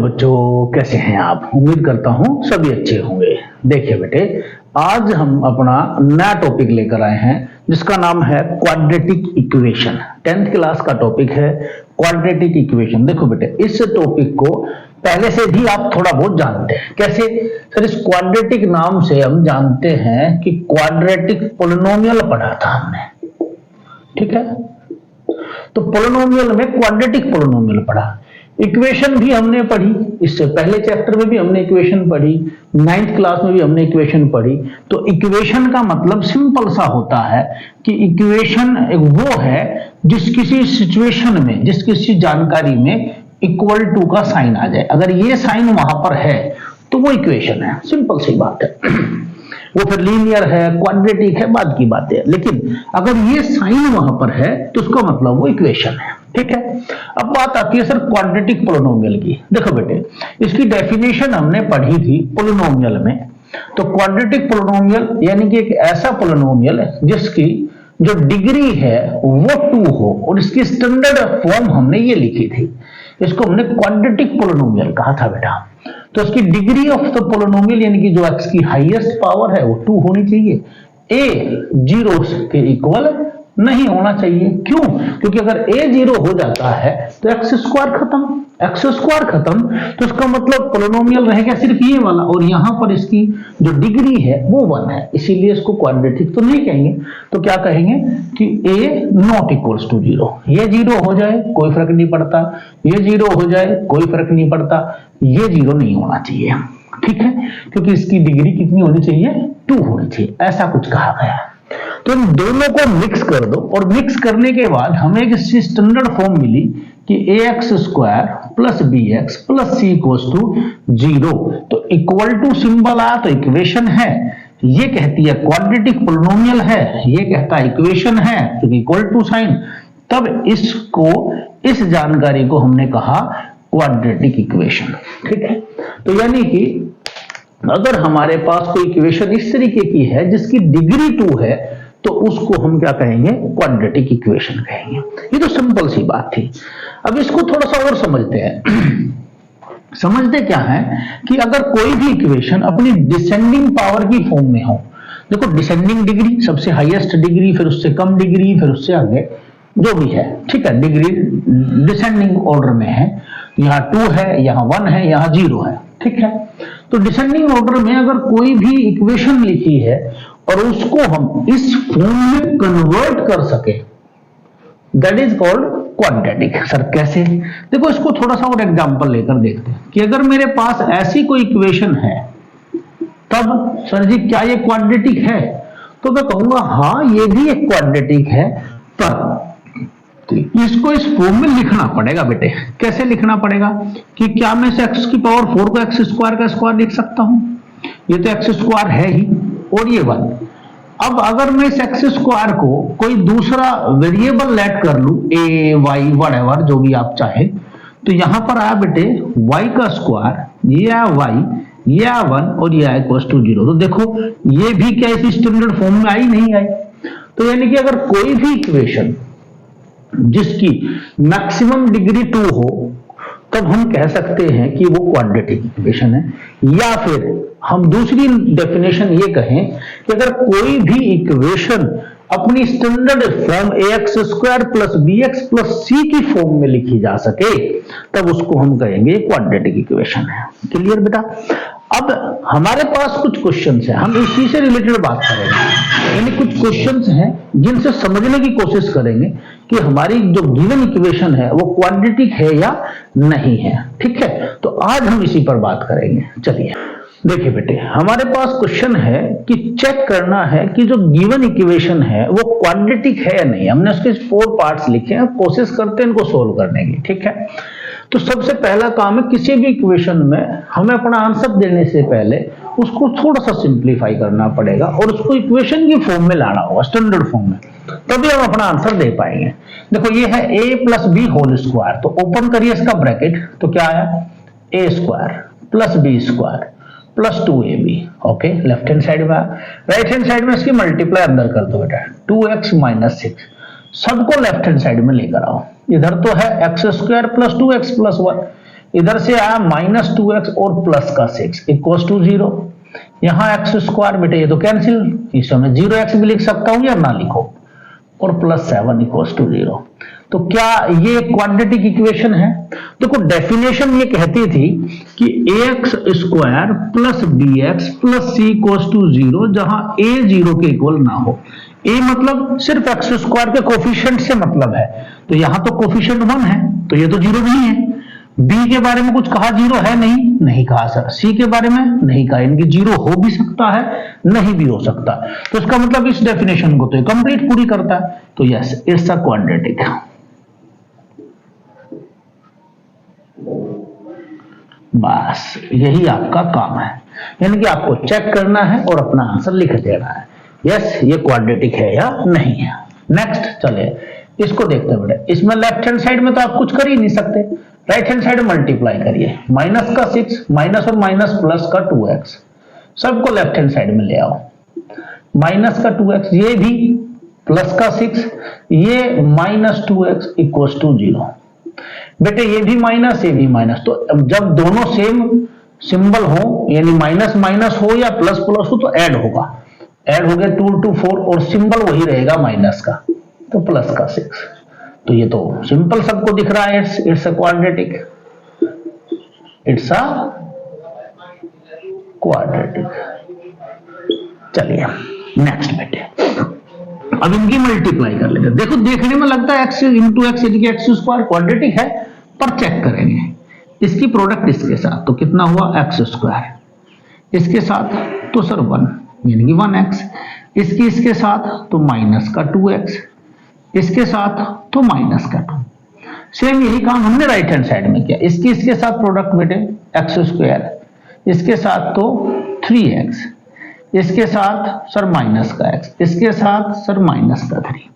बच्चों, कैसे हैं आप? उम्मीद करता हूं सभी अच्छे होंगे। देखिए बेटे, आज हम अपना नया टॉपिक लेकर आए हैं जिसका नाम है क्वाड्रेटिक इक्वेशन। 10th क्लास का टॉपिक है क्वाड्रेटिक इक्वेशन। देखो बेटे, इस टॉपिक को पहले से भी आप थोड़ा बहुत जानते हैं। कैसे सर? इस क्वाड्रेटिक नाम से हम जानते हैं कि क्वाड्रेटिक पोलिनोमियल पढ़ा था हमने, ठीक है? तो पोलिनोमियल में क्वाड्रेटिक पोलिनोमियल पढ़ा, इक्वेशन भी हमने पढ़ी, इससे पहले चैप्टर में भी हमने इक्वेशन पढ़ी, 9th क्लास में भी हमने इक्वेशन पढ़ी। तो इक्वेशन का मतलब सिंपल सा होता है कि इक्वेशन वो है जिस किसी सिचुएशन में, जिस किसी जानकारी में इक्वल टू का साइन आ जाए। अगर ये साइन वहां पर है तो वो इक्वेशन है। सिंपल सी बात है। वो फिर लीनियर है, क्वाड्रेटिक है, बाद की बात है, लेकिन अगर ये साइन वहां पर है तो उसका मतलब वो इक्वेशन है, ठीक है? अब बात आती है सर क्वाड्रेटिक पोलिनोमियल की। देखो बेटे, इसकी डेफिनेशन हमने पढ़ी थी पोलिनोमियल में। तो क्वाड्रेटिक पोलिनोमियल यानी कि एक ऐसा पोलिनोमियल जिसकी जो डिग्री है वो 2 हो, और इसकी स्टैंडर्ड फॉर्म हमने ये लिखी थी, इसको हमने क्वाड्रेटिक पोलिनोमियल कहा था बेटा। तो इसकी डिग्री ऑफ द पोलिनोमियल यानी कि जो x की हाईएस्ट पावर है वो 2 होनी चाहिए। a 0 के इक्वल नहीं होना चाहिए। क्यों? क्योंकि अगर a 0 हो जाता है तो x स्क्वायर खत्म, x स्क्वायर खत्म, तो इसका मतलब पोलिनोमियल रहेगा सिर्फ ये वाला, और यहां पर इसकी जो डिग्री है वो 1 है, इसीलिए इसको क्वाड्रेटिक तो नहीं कहेंगे। तो क्या कहेंगे कि a नॉट इक्वल्स टू 0। ये 0 हो जाए कोई फर्क नहीं पड़ता, ये 0 हो जाए कोई फर्क नहीं पड़ता, ये 0 नहीं होना चाहिए, ठीक है? क्योंकि इसकी डिग्री कितनी होनी चाहिए? 2 होनी चाहिए, ऐसा कुछ कहा गया है। तो इन दोनों को मिक्स कर दो, और मिक्स करने के बाद हमें एक स्टैंडर्ड फॉर्म मिली कि ax square plus bx plus c equals to 0। तो इक्वल टू सिंबल आया तो इक्वेशन है, ये कहती है क्वाड्रेटिक पोलिनोमियल है, ये कहता है इक्वेशन है क्योंकि इक्वल टू साइन। तब इसको, इस जानकारी को हमने कहा क्वाड्रेटिक इक्वेशन, ठीक है? तो यानी कि अगर हमारे पास कोई इक्वेशन इस तरीके की है जिसकी डिग्री 2 है तो उसको हम क्या कहेंगे? क्वाड्रेटिक इक्वेशन कहेंगे। ये तो सिंपल सी बात थी। अब इसको थोड़ा सा और समझते हैं। समझते क्या है कि अगर कोई भी इक्वेशन अपनी डिसेंडिंग पावर की फॉर्म में हो, देखो डिसेंडिंग डिग्री सबसे हाईएस्ट डिग्री, फिर उससे कम डिग्री, फिर उससे आगे जो भी है, ठीक है? डिग्री डिसेंडिंग ऑर्डर में है, यहाँ 2 है, यहाँ 1 है, यहाँ 0 है, ठीक है? तो डिसेंडिंग ऑर्डर में अगर कोई भी इक्वेशन लिखी है और उसको हम इस फॉर्म में कन्वर्ट कर सके, that is called quadratic. Sir कैसे? देखो, इसको थोड़ा सा और एग्जांपल लेकर देखते हैं कि अगर मेरे पास ऐसी कोई इक्वेशन है तब सर जी क्या ये क्वाड्रेटिक है? तो मैं कहूंगा हाँ, ये भी एक क्वाड्रेटिक है, पर इसको इस फॉर्म में लिखना पड़ेगा बेटे। कैसे लिखना पड़ेगा? कि क्या मैं इसे x की पावर 4 को x स्क्वायर का स्क्वायर लिख सकता हूं? ये तो x स्क्वायर है ही, और ये 1। अब अगर मैं इस x स्क्वायर को कोई दूसरा वेरिएबल लेट कर लूं, a y व्हाटएवर जो भी आप चाहे, तो यहां पर आया बेटे y का स्क्वायर, ये आया y, ये आया 1, और ये आया इक्वल्स टू 0। तो देखो ये भी क्या इस स्टैंडर्ड फॉर्म में आई? नहीं आई। तो यानी कि अगर कोई भी इक्वेशन जिसकी मैक्सिमम डिग्री 2 हो तब हम कह सकते हैं कि वो क्वाड्रेटिक इक्वेशन है। या फिर हम दूसरी डेफिनेशन ये कहें कि अगर कोई भी इक्वेशन अपनी standard form ax square plus bx plus c की फॉर्म में लिखी जा सके तब उसको हम कहेंगे क्वाड्रेटिक इक्वेशन है। क्लियर बेटा? अब हमारे पास कुछ क्वेश्चंस हैं, हम इसी से रिलेटेड बात करेंगे। यानी कुछ क्वेश्चंस हैं जिनसे समझने की कोशिश करेंगे कि हमारी जो गिवन इक्वेशन है वो क्वाड्रेटिक है या नहीं है, ठीक है? तो आज हम इसी पर बात करेंगे। चलिए देखिए बेटे, हमारे पास क्वेश्चन है कि चेक करना है कि जो गिवन इक्वेशन है वो क्वाड्रेटिक है या नहीं। हमने उसके 4 पार्ट्स लिखे हैं, कोशिश करते हैं इनको सोल्व करने की, ठीक है? तो सबसे पहला काम है, किसी भी इक्वेशन में हमें अपना आंसर देने से पहले उसको थोड़ा सा सिंप्लीफाई करना पड़ेगा और उसको इक्वेशन की फॉर्म में लाना होगा, स्टैंडर्ड फॉर्म में, तभी हम अपना आंसर दे पाएंगे। देखो ये है a plus b whole square, तो ओपन करिए इसका ब्रैकेट, तो क्या आया? a square plus b square plus 2ab। Okay, left hand side में, राइट हैंड साइड में इसकी मल्टीप्लाई अंदर कर दो बेटा, 2x माइनस 6। सबको लेफ्ट हैंड साइड में लेकर आओ। इधर तो है x square plus 2x plus 1, इधर से आया -2x और प्लस का 6 इक्वल टू 0। यहां एक्स स्क्वायर बेटे ये तो कैंसिल, इसमें मैं 0x भी लिख सकता हूं या ना लिखो, और +7 इक्वल टू 0। तो क्या ये क्वाड्रेटिक इक्वेशन है? देखो डेफिनेशन ये कहती थी कि ax square plus bx plus c equal to 0, जहां a 0 के इक्वल ना हो। a मतलब सिर्फ एक्स स्क्वायर के कोफिशिएंट से मतलब है, तो यहां तो कोफिशिएंट 1 है, तो ये तो 0 नहीं है। b के बारे में कुछ कहा 0 है? नहीं कहा सर। c के बारे में नहीं कहा, इनकी 0 हो भी सकता है, नहीं भी हो सकता। तो इसका मतलब इस डेफिनेशन को तो कंप्लीट पूरी करता है। तो यस, इट्स अ क्वाड्रेटिक। बस यही आपका काम है, यानी कि आपको चेक करना है और अपना आंसर लिख देना है, यस ये क्वाड्रेटिक है या नहीं है। नेक्स्ट चलिए इसको देखते हैं बेटे। इसमें लेफ्ट हैंड साइड में तो आप कुछ कर ही नहीं सकते, राइट हैंड साइड मल्टीप्लाई करिए। माइनस का 6 माइनस और माइनस प्लस का 2x, सबको लेफ्ट हैंड साइड में ले आओ। माइनस का 2x, ये भी प्लस का 6, ये -2x इक्वल टू 0। बेटे ये भी माइनस ये भी माइनस, तो जब दोनों सेम सिंबल हो, यानी माइनस माइनस हो या प्लस प्लस हो, तो ऐड होगा। ऐड हो गया 2 to 4 और सिंबल वही रहेगा माइनस का, तो प्लस का 6। तो ये तो सिंपल सबको दिख रहा है, it's a quadratic, it's a quadratic. चलिए नेक्स्ट बेटे, अब इनकी मल्टीप्लाई कर लेते हैं। देखो देखने में लगता है x इंटू एक्स यानी कि एक्स स्क्वायर क्वाड्रेटिक है, पर चेक करेंगे इसकी प्रोडक्ट इसके साथ, तो कितना हुआ एक्स स्क्वायर, इसके साथ तो सर 1 यानी कि 1x, इसके साथ तो माइनस का 2x, इसके साथ तो माइनस का 2। सेम यही काम हमने राइट हैंड साइड में किया। इसके साथ प्रोडक्ट बेटे एक्स स्क्वायर, इसके साथ तो 3x, इसके साथ सर माइनस का x, इसके साथ सर माइनस का 3।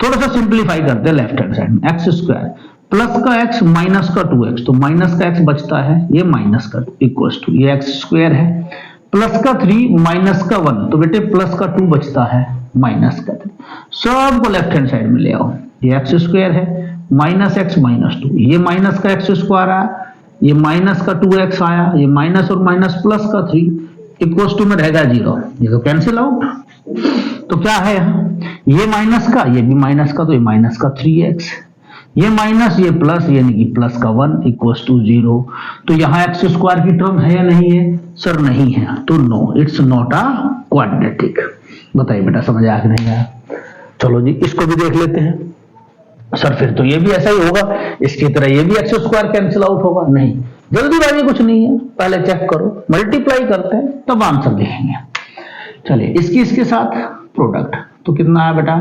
थोड़ा सा सिंप्लीफाई करते हैं लेफ्ट हैंड साइड में। एक्स स्क्वायर प्लस का x माइनस का 2x, तो माइनस का x बचता है, ये माइनस का 2 इक्वल टू ये एक्स स्क्वायर है, प्लस का 3 माइनस का 1, तो बेटे प्लस का 2 बचता है, माइनस का 3। सबको लेफ्ट हैंड साइड में ले आओ। ये एक्स स्क्वायर है, माइनस एक्स माइनस 2, ये माइनस का एक्स स्क्वायर आया, ये माइनस का 2x आया, ये माइनस और माइनस प्लस का 3 इक्वल टू में रहेगा 0, ये तो कैंसिल आउट। तो क्या है यहाँ, ये माइनस का ये भी माइनस का, तो ये माइनस का 3x, ये माइनस ये प्लस यानी कि प्लस का 1 इक्वल टू 0। तो यहाँ एक्स स्क्वायर की टर्म है या नहीं है? सर नहीं है, तो no, it's not a quadratic. बताइए बेटा समझ आया कि नहीं आया? चलो जी इसको भी देख लेते हैं। सर फिर तो ये भी ऐसा ही होगा, इसकी तरह ये भी एक्स स्क्वायर कैंसिल आउट होगा। नहीं, जल्दीबाजी कुछ नहीं है, पहले चेक करो, मल्टीप्लाई करते हैं तब आंसर लिखेंगे। चलिए इसके साथ प्रोडक्ट, तो कितना आया बेटा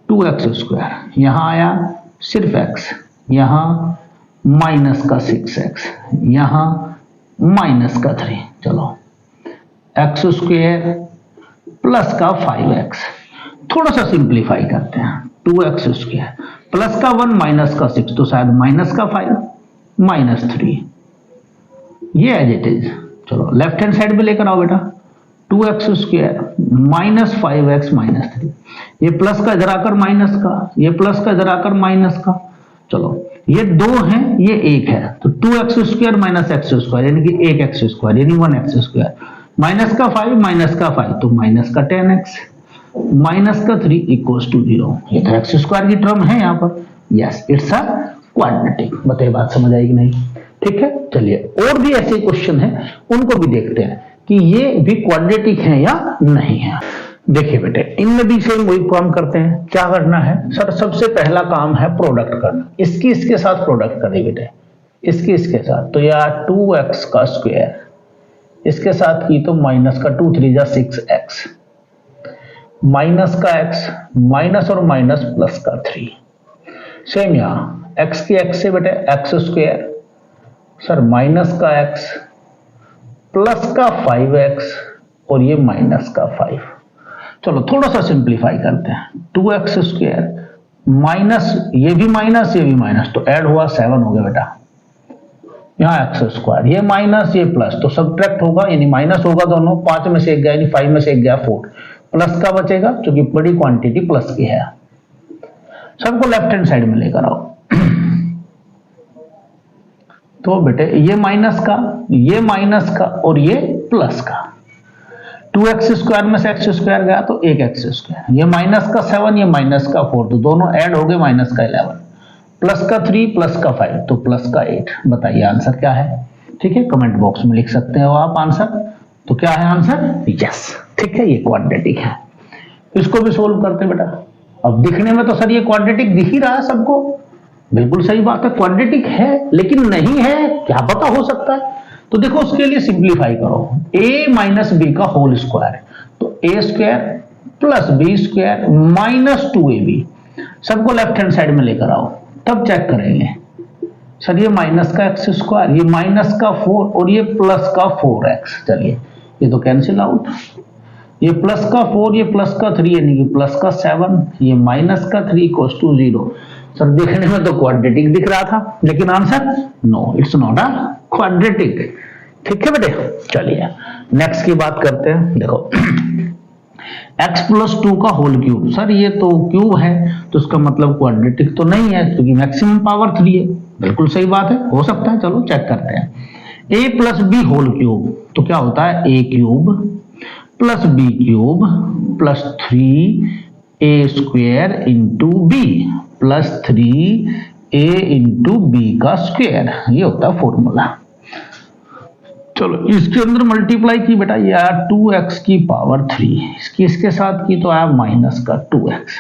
2x स्क्वायर, यहां आया सिर्फ x, यहां माइनस का 6x, यहां माइनस का 3। चलो x स्क्वायर प्लस का 5x, थोड़ा सा सिंप्लीफाई करते हैं। 2x स्क्वायर प्लस का 1 माइनस का 6, तो शायद माइनस का 5 माइनस 3, ये एज इट इज। चलो लेफ्ट हैंड साइड में लेकर आओ बेटा। 2x square minus 5x minus 3, ये प्लस का इधर आकर माइनस का, ये प्लस का इधर आकर माइनस का। चलो ये 2 है ये 1 है, तो 2x square minus x square यानी कि 1x स्क्वायर यानी 1x स्क्वायर, माइनस का 5 माइनस का 5 तो माइनस का 10x, माइनस का 3 इक्वल टू 0। ये तो एक्स स्क्वायर की टर्म है यहाँ पर। Yes it's a quadratic. बताइए बात समझ आएगी नहीं? ठीक है, चलिए और भी ऐसे क्वेश्चन हैं उनको भी देखते हैं कि ये भी क्वाड्रेटिक है या नहीं है। देखिए बेटे इनमें भी सेम वही काम करते हैं। क्या करना है सर? सबसे पहला काम है प्रोडक्ट करना। इसके साथ प्रोडक्ट करें बेटे, इसके साथ, तो यार 2x का स्क्वायर, इसके साथ की तो माइनस का 2 3 जा 6x, माइनस का x, माइनस और माइनस प्लस का 3। सेम यहां x की x से बेटे एक्स स्क्वायर, सर माइनस का x प्लस का 5x और ये माइनस का 5। चलो थोड़ा सा सिंप्लीफाई करते हैं। 2x स्क्वायर माइनस ये भी माइनस, तो ऐड हुआ 7 हो गया बेटा। यहाँ एक्स स्क्वायर ये माइनस ये प्लस, तो सब्ट्रैक्ट होगा यानी माइनस होगा दोनों, 5 में से 1 गया यानी 5 में से 1 गया 4, प्लस का बचेगा क्योंकि बड़ी क्वांटिटी प्लस की है। सबको लेफ्ट हैंड साइड में लेकर आओ। तो बेटे ये माइनस का और ये प्लस का, 2x स्क्वायर में से x स्क्वायर गया तो 1x स्क्वायर, ये माइनस का 7 ये माइनस का 4, तो दोनों ऐड हो गए माइनस का 11, प्लस का 3 प्लस का 5 तो प्लस का 8। बताइए आंसर क्या है? ठीक है, कमेंट बॉक्स में लिख सकते हो आप आंसर। तो क्या है आंसर? यस। ठीक है, ये क्वाड्रेटिक है। इसको भी सोल्व करते बेटा। अब दिखने में तो सर ये क्वाड्रेटिक दिख ही रहा है सबको, बिल्कुल सही बात है, क्वाड्रेटिक है, लेकिन नहीं है क्या पता हो सकता है। तो देखो उसके लिए सिंप्लीफाई करो, a माइनस बी का होल स्क्वायर, तो a square plus b square minus 2ab, सबको लेफ्ट हैंड साइड में लेकर आओ, तब चेक करेंगे। सर ये माइनस का x स्क्वायर, ये माइनस का 4 और ये प्लस का 4x, चलिए ये तो कैंसिल आउट, ये प्लस का 4 ये प्लस का 3 यानी कि प्लस का 7, ये माइनस का 3 इक्वल्स टू 0। सर देखने में तो क्वाड्रेटिक दिख रहा था, लेकिन answer no, it's not a quadratic. ठीक है बेटे, चलिए नेक्स्ट की बात करते हैं। देखो x प्लस 2 का होल क्यूब, सर ये तो क्यूब है तो इसका मतलब क्वाड्रेटिक तो नहीं है, क्योंकि मैक्सिमम पावर 3 है। बिल्कुल सही बात है, हो सकता है, चलो चेक करते हैं। a plus b whole cube तो क्या होता है, a cube plus b cube plus 3a square into b plus 3a into b का स्क्वायर, ये होता है फॉर्मूला। चलो इसके अंदर मल्टीप्लाई की बेटा, ये आया 2x की पावर 3, इसके साथ की तो आया माइनस का 2x।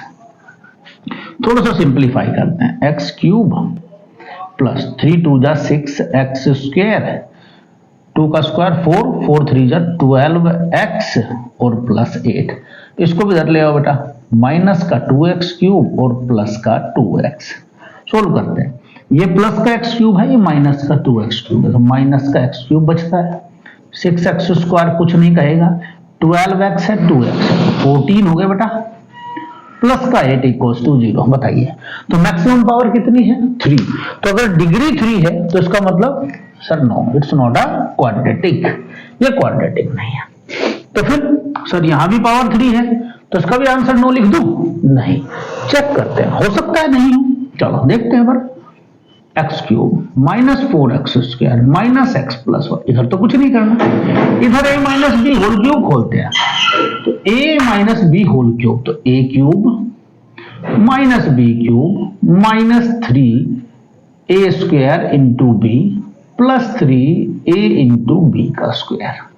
थोड़ा सा सिंप्लीफाई करते हैं, x क्यूब प्लस 3 2 जा 6x स्क्वायर, 2 का स्क्वायर 4, 4 3 जा 12x और प्लस 8। इसको भी इधर ले आओ बेटा, माइनस का 2x क्यूब और प्लस का 2x। सोल्व करते हैं, ये प्लस का x क्यूब है, ये माइनस का 2x क्यूब है, तो माइनस का x क्यूब बचता है, 6x स्क्वायर कुछ नहीं कहेगा, 12x है 2x है, 14 हो गया बेटा, प्लस का 8 इक्वल्स टू 0। बताइए तो मैक्सिमम पावर कितनी है, 3। तो अगर डिग्री 3 है तो इसका मतलब sir no, it's not a quadratic, ये क्वाड्रेटिक नहीं है। तो फिर सर यहां भी पावर 3 है तो इसका भी आंसर नो लिख दूं? नहीं, चेक करते हैं, हो सकता है नहीं हो, चलो देखते हैं। पर x cube minus 4x square minus x plus 1, इधर तो कुछ नहीं करना, इधर a minus b whole cube खोलते हैं, तो a minus b whole cube, तो a cube minus b cube minus 3a square into b plus 3a into b का स्क्वायर।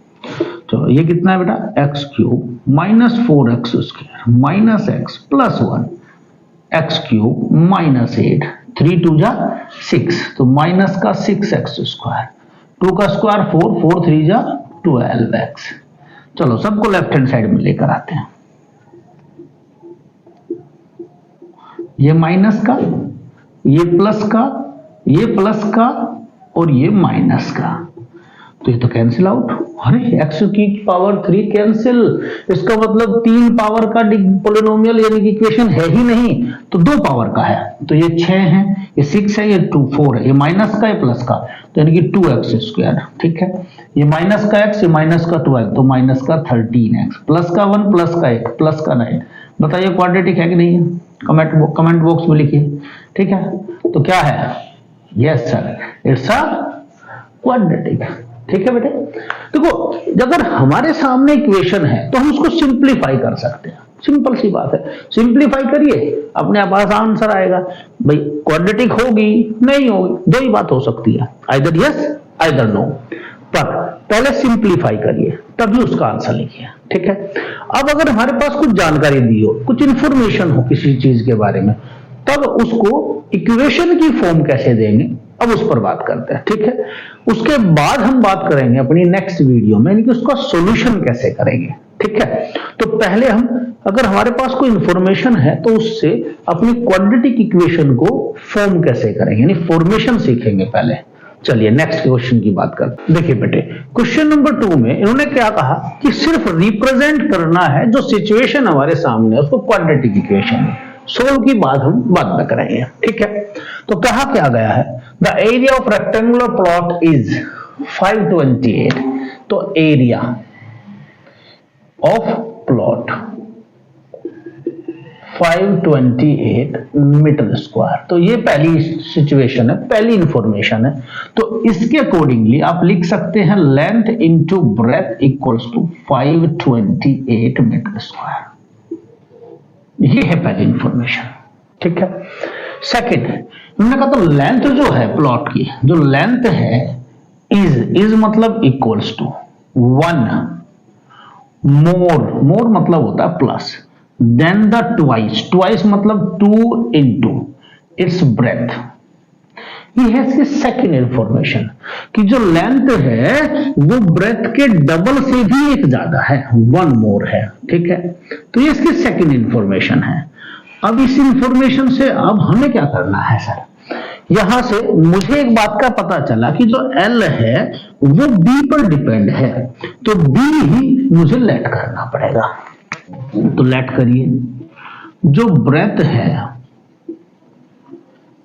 चलो ये कितना है बेटा, x cube minus 4x square minus x plus 1 x cube minus 8, 3 2 जा 6, तो minus का 6x स्क्वायर, 2 का स्क्वायर 4, 4 3 जा 12x। चलो सबको लेफ्ट हैंड साइड में लेकर आते हैं, ये माइनस का, ये प्लस का, ये प्लस का और ये माइनस का, तो ये तो कैंसिल आउट। अरे x की पावर 3 कैंसिल, इसका मतलब 3 पावर का पॉलिनोमियल यानी कि इक्वेशन है ही नहीं, तो 2 पावर का है, तो ये 6 है, ये 6 है, ये 2 4 है, ये माइनस का, ये प्लस का, तो यानी कि 2x स्क्वायर। ठीक है, ये माइनस का x, ये माइनस का 12, तो माइनस का 13x प्लस का 1 प्लस का 1 प्लस का 9। बताइए क्वाड्रेटिक है कि नहीं है? कमेंट बॉक्स में लिखिए। ठीक है, तो क्या है, yes sir, it's a quadratic. ठीक है बेटे, देखो अगर हमारे सामने इक्वेशन है तो हम उसको सिंप्लीफाई कर सकते हैं, सिंपल सी बात है, सिंप्लीफाई करिए अपने आप आंसर आएगा। भाई क्वाड्रेटिक होगी नहीं होगी, दो ही बात हो सकती है, आइदर यस आइदर नो, पर पहले सिंप्लीफाई करिए तभी उसका आंसर लिखिए। ठीक है, अब अगर हमारे पास कुछ जानकारी दी हो, कुछ इंफॉर्मेशन हो किसी चीज के बारे में, तब उसको इक्वेशन की फॉर्म कैसे देंगे, अब उस पर बात करते हैं। ठीक है, उसके बाद हम बात करेंगे अपनी नेक्स्ट वीडियो में कि उसका सॉल्यूशन कैसे करेंगे। ठीक है, तो पहले हम अगर हमारे पास कोई इंफॉर्मेशन है तो उससे अपनी क्वाड्रेटिक इक्वेशन को फॉर्म कैसे करेंगे, यानी फॉर्मेशन सीखेंगे पहले। चलिए नेक्स्ट क्वेश्चन की बात करते हैं। देखिए बेटे, क्वेश्चन नंबर 2 में इन्होंने क्या कहा कि सिर्फ रिप्रेजेंट करना है जो सिचुएशन हमारे सामने है उसको क्वाड्रेटिक इक्वेशन में, सोल्व की बात हम बाद में करेंगे। ठीक है, तो कहा क्या गया है, the area of rectangular plot is 528, तो area of plot 528 metre square. तो ये पहली सिचुएशन है, पहली इंफॉर्मेशन है। तो इसके अकॉर्डिंगली आप लिख सकते हैं length into breadth equals to 528 metre square. ये है पहली इंफॉर्मेशन, ठीक है। सेकंड, हमने कहा तो लेंथ जो है प्लॉट की, जो लेंथ है इज मतलब इक्वल्स टू 1 मोर मतलब होता है प्लस, देन द ट्वाइस मतलब 2 इंटू इट्स ब्रेथ। ये है इसकी सेकेंड इंफॉर्मेशन कि जो लेंथ है वो ब्रेथ के डबल से भी एक ज्यादा है, 1 मोर है, ठीक है। तो ये इसकी सेकेंड इंफॉर्मेशन है। अब इस इंफॉर्मेशन से अब हमें क्या करना है सर, यहां से मुझे एक बात का पता चला कि जो L है वो B पर डिपेंड है, तो B ही मुझे लेट करना पड़ेगा। तो लेट करिए, जो ब्रेथ है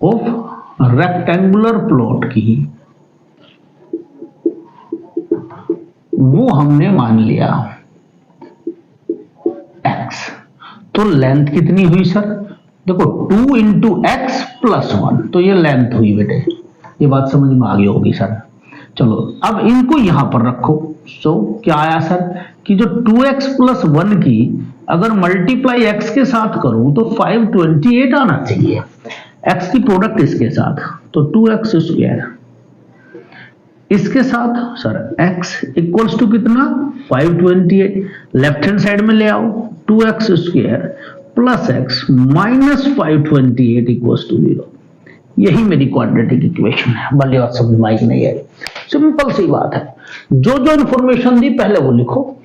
ऑफ रेक्टेंगुलर प्लॉट की वो हमने मान लिया x। तो लेंथ कितनी हुई सर, देखो 2 इंटू एक्स प्लस 1, तो ये लेंथ हुई बेटे। ये बात समझ में आ गई होगी सर। चलो अब इनको यहां पर रखो। सो क्या आया सर कि जो 2x प्लस 1 की अगर मल्टीप्लाई x के साथ करूं तो 528 आना चाहिए, x की प्रोडक्ट इसके साथ, तो 2x स्क्वायर इसके साथ सर x इक्वल्स टू कितना 528, लेफ्ट हैंड साइड में ले आओ 2x square plus x minus 528 equals to 0। यही मेरी क्वाड्रेटिक इक्वेशन है। भले बात समझ में आई कि नहीं आई, सिंपल सी बात है। जो जो इंफॉर्मेशन दी पहले वो लिखो,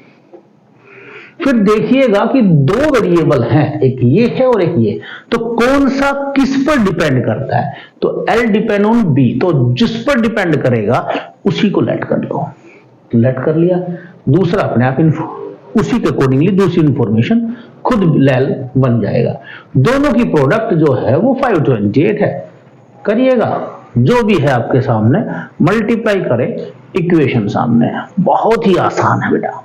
फिर देखिएगा कि 2 वेरिएबल हैं, एक ये है और एक ये, तो कौन सा किस पर डिपेंड करता है, तो L डिपेंड ऑन B, तो जिस पर डिपेंड करेगा उसी को लेट कर लो। लेट कर लिया, दूसरा अपने आप उसी के अकॉर्डिंगली दूसरी इंफॉर्मेशन खुद लेल बन जाएगा। दोनों की प्रोडक्ट जो है वो 528 है। करिएगा, जो भी है आपके सामने मल्टीप्लाई करें, इक्वेशन सामने है, बहुत ही आसान है बेटा।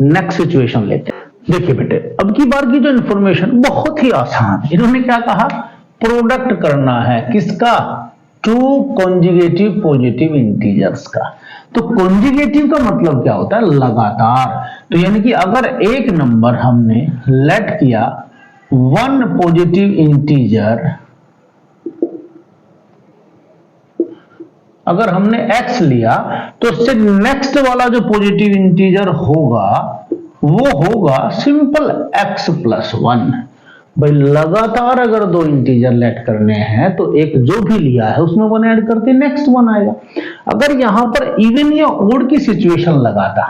नेक्स्ट सिचुएशन लेते हैं। देखिए बेटे, अब की बार की जो इंफॉर्मेशन बहुत ही आसान, इन्होंने क्या कहा, प्रोडक्ट करना है किसका, 2 कॉन्जुगेटिव पॉजिटिव इंटीजर्स का। तो कॉन्जुगेटिव का मतलब क्या होता है, लगातार। तो यानी कि अगर एक नंबर हमने लेट किया 1 पॉजिटिव इंटीजर, अगर हमने x लिया तो उससे नेक्स्ट वाला जो पॉजिटिव इंटीजर होगा वो होगा सिंपल x प्लस 1। भाई लगातार अगर 2 इंटीजर लेट करने हैं तो एक जो भी लिया है उसमें 1 ऐड करते नेक्स्ट 1 आएगा। अगर यहां पर इवन या ओड की सिचुएशन लगाता,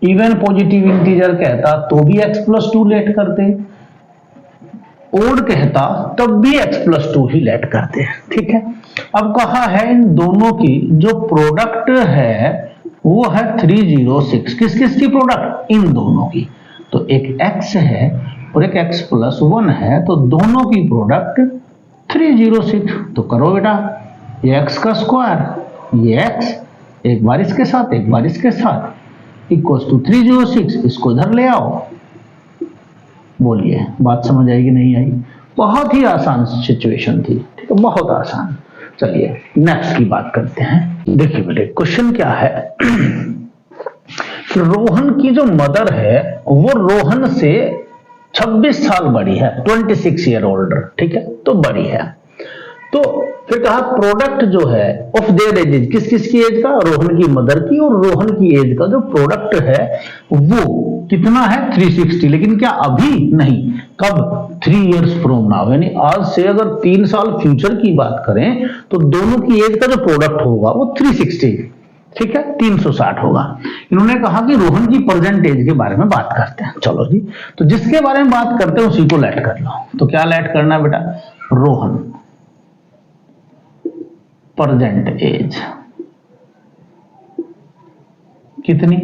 इवन पॉजिटिव इंटीजर कहता तो भी x प्लस 2 लेट करते, ओड कहता तब भी x प्लस 2 ही लेट करते हैं, ठीक है। अब कहा है इन दोनों की जो प्रोडक्ट है वो है 306। किस किस की प्रोडक्ट, इन दोनों की। तो एक x है और एक x प्लस 1 है, तो दोनों की प्रोडक्ट 306। तो करो बेटा, ये x का स्क्वायर, ये x एक बार इसके साथ एक बार इसके साथ इक्वल्स टू 306। इसको इधर ले आओ। बोलिए बात समझ आएगी नहीं आई। बहुत ही आसान सिचुएशन थी, ठीक है, बहुत आसान। चलिए नेक्स्ट की बात करते हैं। देखिए बेटे, क्वेश्चन क्या है कि रोहन की जो मदर है वो रोहन से 26 साल बड़ी है, 26 ईयर ओल्डर, ठीक है, तो बड़ी है। तो फिर कहा प्रोडक्ट जो है ऑफ देयर एज, किस किस की एज का, रोहन की मदर की और रोहन की एज का जो प्रोडक्ट है वो कितना है 360। लेकिन क्या अभी नहीं, कब, 3 इयर्स फ्रॉम नाउ, यानी आज से अगर 3 साल फ्यूचर की बात करें तो दोनों की एज का जो प्रोडक्ट होगा वो 360, ठीक है, 360 होगा। इन्होंने कहा कि रोहन की प्रेजेंट एज के बारे में बात करते हैं। चलो जी, तो जिसके बारे में बात करते हैं उसी को लेट कर लो। तो क्या लेट करना है बेटा, रोहन प्रेजेंट एज कितनी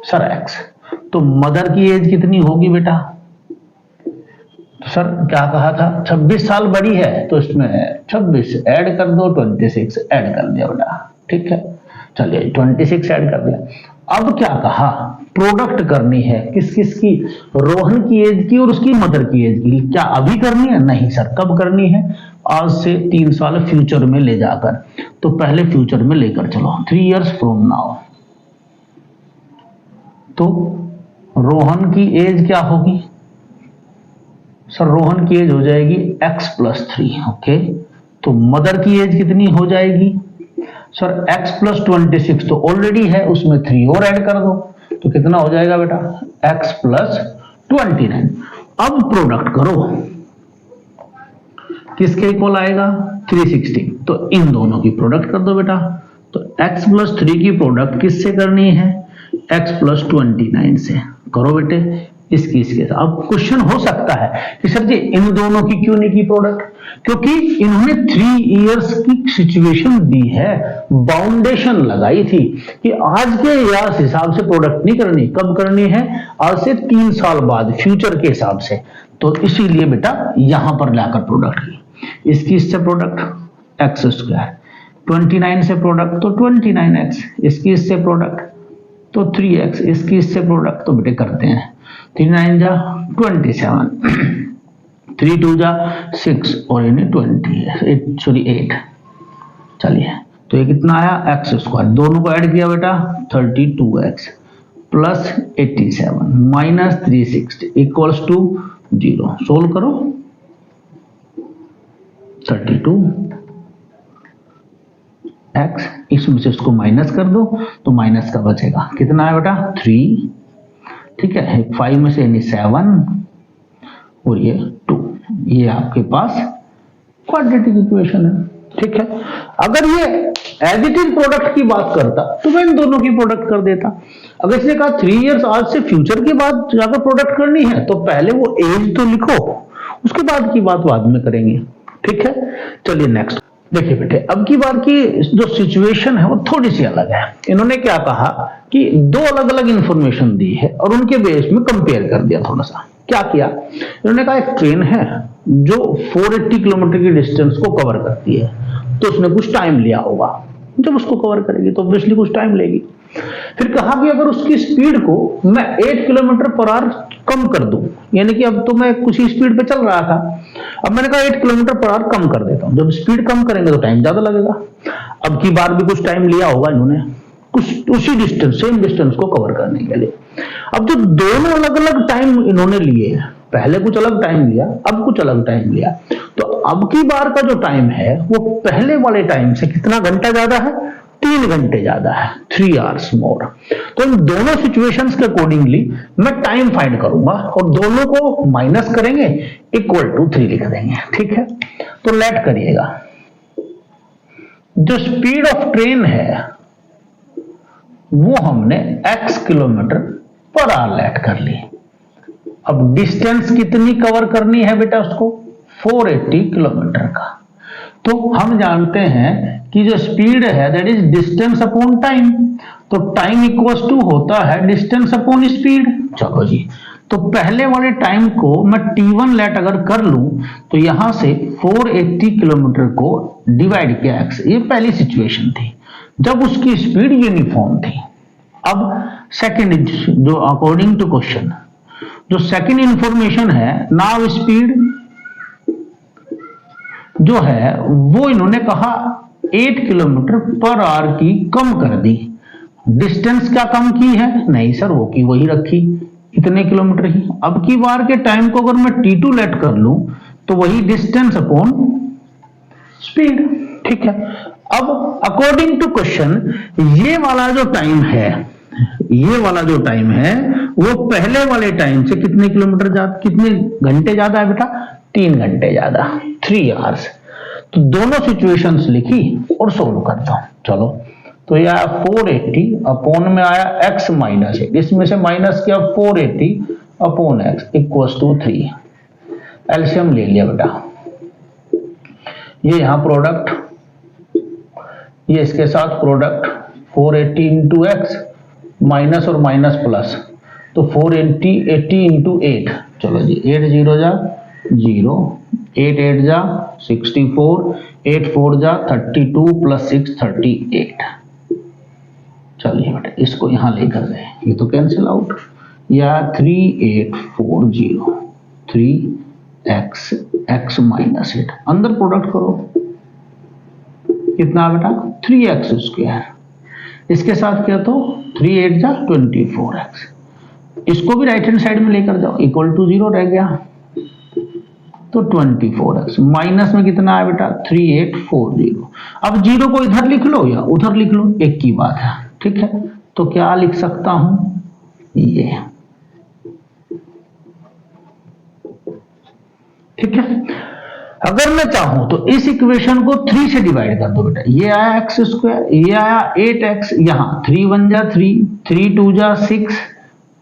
सर x, तो मदर की एज कितनी होगी बेटा, तो सर क्या कहा था 26 साल बड़ी है, तो इसमें 26 ऐड कर दो, 26 ऐड कर दिया बेटा, ठीक है। चलिए 26 ऐड कर दिया। अब क्या कहा, प्रोडक्ट करनी है किस किस की, रोहन की एज की और उसकी मदर की एज की। क्या अभी करनी है? नहीं सर, कब करनी है? आज से 3 साल फ्यूचर में ले जाकर। तो पहले फ्यूचर में लेकर चलो, 3 इयर्स फ्रॉम नाउ। तो रोहन की एज क्या होगी सर? रोहन की एज हो जाएगी x+3। ओके, तो मदर की एज कितनी हो जाएगी सर? x+26 तो ऑलरेडी है, उसमें 3 और ऐड कर दो तो कितना हो जाएगा बेटा? x+29। अब प्रोडक्ट करो, किसके इक्वल आएगा? 316। तो इन दोनों की प्रोडक्ट कर दो बेटा। तो x+3 की प्रोडक्ट किससे करनी है? x+29 से। करो बेटे, इसकी इसके साथ। अब क्वेश्चन हो सकता है कि सर जी इन दोनों की क्यों नहीं की प्रोडक्ट? क्योंकि इन्होंने 3 इयर्स की सिचुएशन दी है, बाउंडेशन लगाई थी कि आज के इस हिसाब से प्रोडक्ट नहीं करनी। कब करनी है? आज से 3 साल बाद, फ्यूचर के हिसाब से। तो इसीलिए बेटा यहां पर लाकर प्रोडक्ट की। इसकी इससे प्रोडक्ट x², 29 से प्रोडक्ट तो 29x, इसकी इससे प्रोडक्ट तो 3x, इसकी इससे प्रोडक्ट तो बेटे करते हैं। 3 9 जा 27, 3 2 जा 6 और इन्हें 8। चलिए, तो ये कितना आया? x²। दोनों को ऐड किया बेटा, 32x plus 87 minus 360 equals to 0। Solve करो, 32x, इसमें से उसको माइनस कर दो तो माइनस का बचेगा कितना है बेटा? 3। ठीक है, 5 में से यानी 7 और ये 2। ये आपके पास क्वाड्रेटिक इक्वेशन है। ठीक है, अगर ये एडिटिव प्रोडक्ट की बात करता तो मैं इन दोनों की प्रोडक्ट कर देता। अगर इसने कहा 3 इयर्स आज से फ्यूचर की बात जाकर प्रोडक्ट करनी है तो पहले वो एज तो लिखो, उसके बाद की बात बाद में करेंगे। ठीक है, चलिए नेक्स्ट देखिए बेटे। अब की बार की जो सिचुएशन है वो थोड़ी सी अलग है। इन्होंने क्या कहा कि 2 अलग अलग इंफॉर्मेशन दी है और उनके बेस में कंपेयर कर दिया। थोड़ा सा क्या किया इन्होंने कहा, एक ट्रेन है जो 480 किलोमीटर की डिस्टेंस को कवर करती है, तो उसने कुछ टाइम लिया होगा। जब उसको कवर करेगी तो ऑब्वियसली कुछ टाइम लेगी। फिर कहा कि अगर उसकी स्पीड को मैं 8 किलोमीटर पर आवर कम कर दूं, यानी कि अब तो मैं कुछ ही स्पीड पे चल रहा था, अब मैंने कहा 8 किलोमीटर पर आवर कम कर देता हूं। जब स्पीड कम करेंगे तो टाइम ज्यादा लगेगा। अब की बार भी कुछ टाइम लिया होगा इन्होंने, कुछ उसी डिस्टेंस, सेम डिस्टेंस को कवर करने के लिए। अब जो दोनों अलग अलग टाइम इन्होंने लिए हैं, पहले कुछ अलग टाइम लिया, अब कुछ अलग टाइम लिया, तो अब की बार का जो टाइम है वो पहले वाले टाइम से कितना घंटा ज्यादा है? 3 घंटे ज्यादा है, 3 आवर्स मोर। तो इन दोनों सिचुएशंस के अकॉर्डिंगली मैं टाइम फाइंड करूंगा और दोनों को माइनस करेंगे, इक्वल टू 3 लिख देंगे। ठीक है, तो लेट करिएगा। जो स्पीड ऑफ ट्रेन है वो हमने x kilometre per hour let कर ली। अब डिस्टेंस कितनी कवर करनी है बेटा उसको? 480 किलोमीटर का। तो हम जानते हैं कि जो स्पीड है that is distance upon time, तो टाइम इक्वल्स टू होता है डिस्टेंस अपॉन स्पीड। चलो जी, तो पहले वाले टाइम को मैं t1 लेट अगर कर लूं तो यहां से 480 किलोमीटर को डिवाइड किया x, ये पहली सिचुएशन थी जब उसकी स्पीड यूनिफॉर्म थी। अब सेकंड, जो अकॉर्डिंग टू क्वेश्चन जो सेकंड इंफॉर्मेशन है, नाउ स्पीड जो है वो इन्होंने कहा 8 किलोमीटर पर आवर की कम कर दी। डिस्टेंस क्या कम की है? नहीं सर, वो की वही रखी, इतने किलोमीटर ही। अब की बार के टाइम को अगर मैं t2 लेट कर लूं तो वही डिस्टेंस अपॉन स्पीड। ठीक है, अब अकॉर्डिंग टू क्वेश्चन ये वाला जो टाइम है, ये वाला जो टाइम है वो पहले वाले टाइम से कितने किलोमीटर ज्यादा, कितने घंटे ज्यादा है बेटा? 3 घंटे ज्यादा, 3 आवर्स। तो दोनों सिचुएशंस लिखी और सोल्व करता हूं। चलो, तो यह 480 अपॉन में आया x माइनस 8, इसमें से माइनस किया 480 upon x equals to 3। LCM ले लिया बेटा, ये यहां प्रोडक्ट, ये इसके साथ प्रोडक्ट 480 इंटू एक्स, माइनस और माइनस प्लस, तो 480 इंटू 8। चलो जी, 8 0 जा 0, 8 8 जा 64, 8 4 जा 32 प्लस 6 38। चलिए बेटा इसको यहां लेकर गए, ये तो कैंसिल आउट, या 3840 3x x माइनस 8, अंदर प्रोडक्ट करो, कितना बेटा 3x स्क्वायर, इसके साथ क्या तो 3 8 जा 24x, इसको भी राइट हैंड साइड में लेकर जाओ, इक्वल टू 0 रह गया, तो 24x माइनस में कितना है बेटा 3840। अब 0 को इधर लिख लो या उधर लिख लो, एक की बात है, ठीक है। तो क्या लिख सकता हूं, ये, ठीक है। अगर मैं चाहूं तो इस इक्वेशन को 3 से डिवाइड कर दो बेटा, ये आया x स्क्वायर, ये आया 8x, यहां 3 1 जा 3, 3 2 जा 6,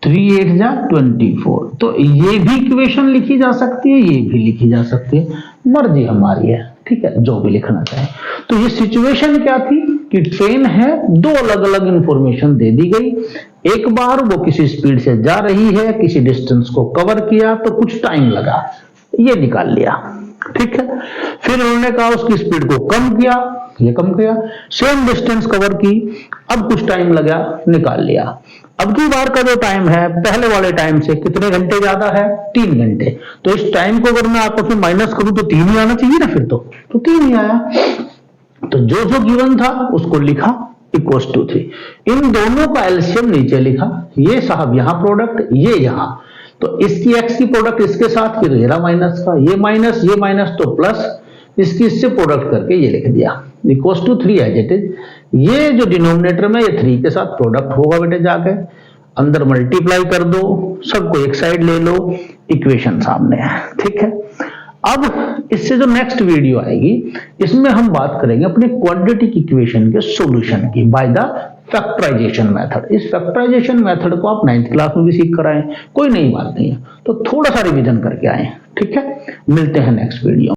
3 8 जा 24, तो ये भी इक्वेशन लिखी जा सकती है, ये भी लिखी जा सकती है, मर्जी हमारी है, ठीक है, जो भी लिखना चाहे। तो ये सिचुएशन क्या थी कि ट्रेन है, दो अलग अलग इंफॉर्मेशन दे दी गई, एक बार वो किसी स्पीड से जा रही है, किसी डिस्टेंस को कवर किया तो कुछ टाइम लगा, ये निकाल लिया, ठीक है। फिर उन्होंने कहा उसकी स्पीड को कम किया, ये कम किया, सेम डिस्टेंस कवर की, अब कुछ टाइम लगा, निकाल लिया। अब की बार का जो टाइम है पहले वाले टाइम से कितने घंटे ज्यादा है, 3 घंटे, तो इस टाइम को अगर मैं आपस में माइनस करूं तो 3 ही आना चाहिए ना, फिर तो 3 ही आया। तो जो जो गिवन था उसको लिखा इक्वल्स टू 3, इन दोनों का एलसीएम नीचे लिखा, ये साहब यहां प्रोडक्ट, ये यहां, तो इसकी x की प्रोडक्ट इसके साथ, फिर ये माइनस का, ये माइनस तो प्लस, इसकी इससे प्रोडक्ट करके ये लिख दिया equals to 3 as it is. ये जो डिनोमिनेटर में ये 3 के साथ प्रोडक्ट होगा बेटे, जाके अंदर मल्टीप्लाई कर दो, सबको एक साइड ले लो, इक्वेशन सामने है, ठीक है। अब इससे जो नेक्स्ट वीडियो आएगी इसमें हम बात करेंगे अपने क्वाड्रेटिक इक्वेशन के सॉल्यूशन की बाय द फैक्टराइजेशन मेथड। इस फैक्टराइजेशन मेथड को आप 9th क्लास में भी सीख कर आए, कोई नई बात नहीं है, तो थोड़ा सा रिवीजन करके आए, ठीक है। मिलते हैं नेक्स्ट वीडियो।